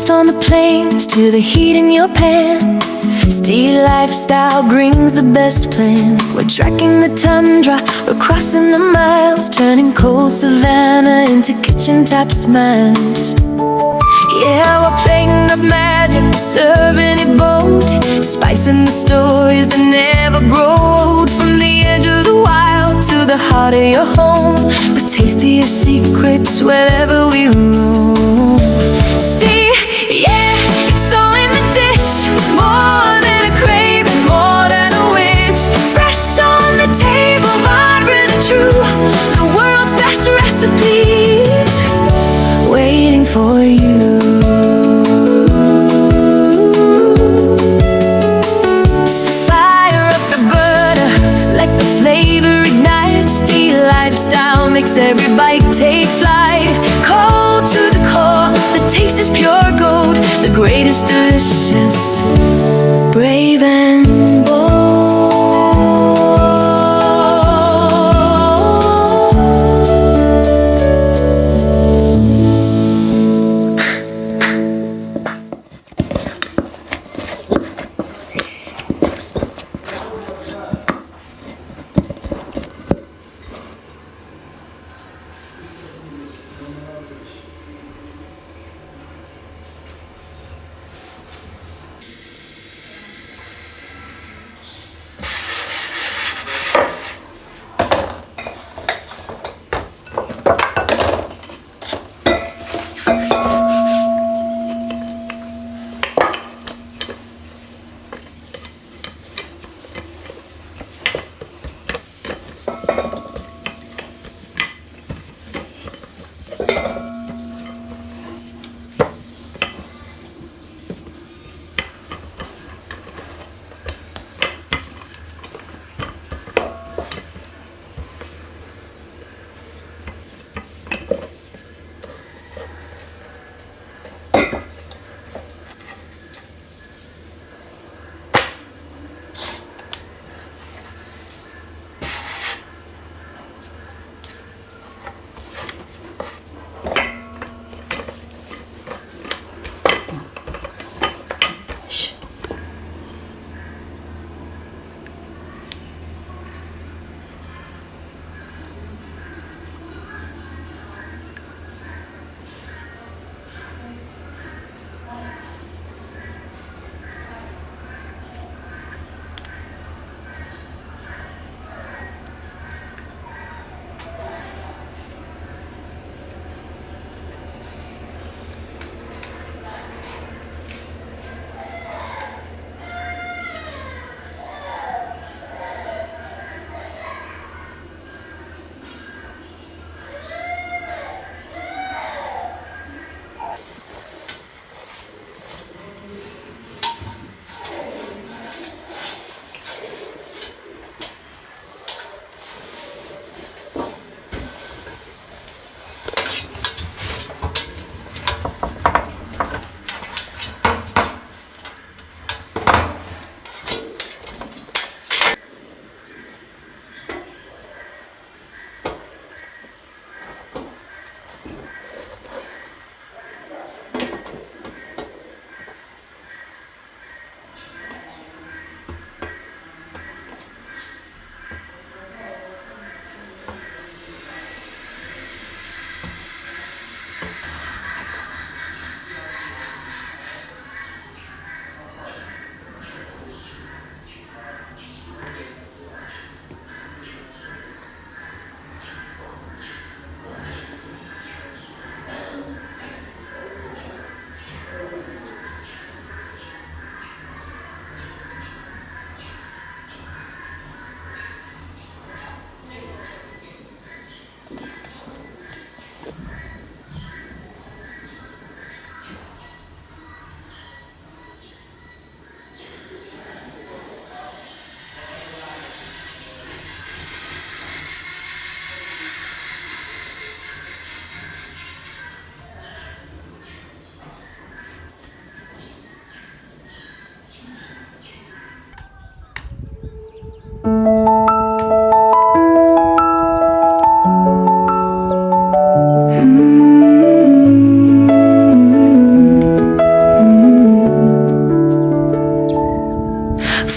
toast on the plains to the heat in your pan. Steady lifestyle brings the best plan. We're tracking the tundra, we're crossing the miles, turning cold savanna into kitchen tap smiles. Yeah, we're playing up magic, serving it bold, spicing the stories that never grow old. From the edge of the wild to the heart of your home, the taste of your secrets wherever we roam. See, yeah, it's all in the dish, more than a craving, more than a wish. Fresh on the table, vibrant and true, the world's best recipes waiting for you. So fire up the butter, let the flavor ignite. Steady lifestyle makes every bite take flight. Cold to the core, the taste is pure gold, the greatest delicious, brave and bold.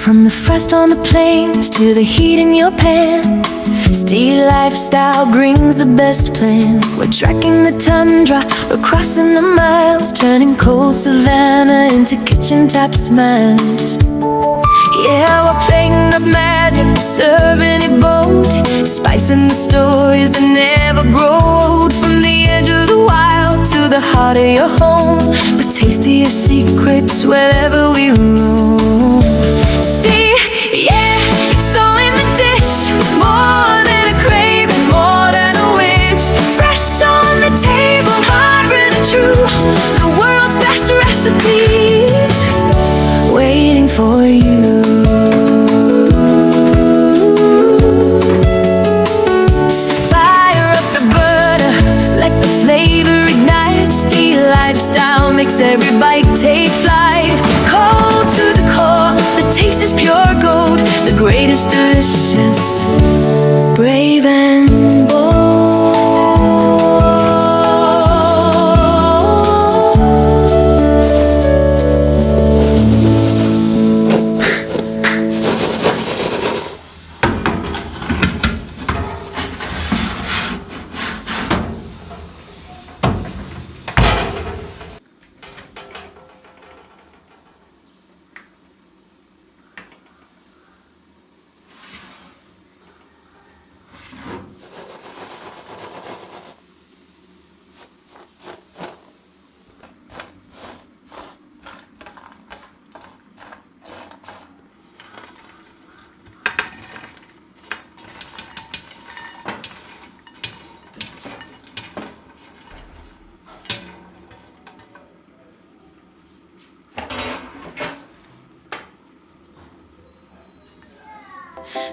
From the frost on the plains to the heat in your pan, steady lifestyle brings the best plan. We're tracking the tundra, we're crossing the miles, turning cold savanna into kitchen top smiles. Yeah, we're playing up magic, serving it bold, spicing the stories that never grow old. From the edge of the wild to the heart of your home, the taste of your secrets wherever we roam. See, yeah, it's all in the dish, more than a craving, more than a wish. Fresh on the table, vibrant and true, the world's best recipes waiting for you. So fire up the butter, let the flavor ignite. Steady lifestyle makes every bite take flight. Cold to the core, the taste is pure gold, the greatest delicious, brave and bold.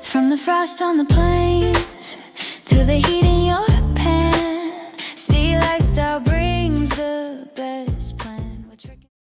From the frost on the plains to the heat in your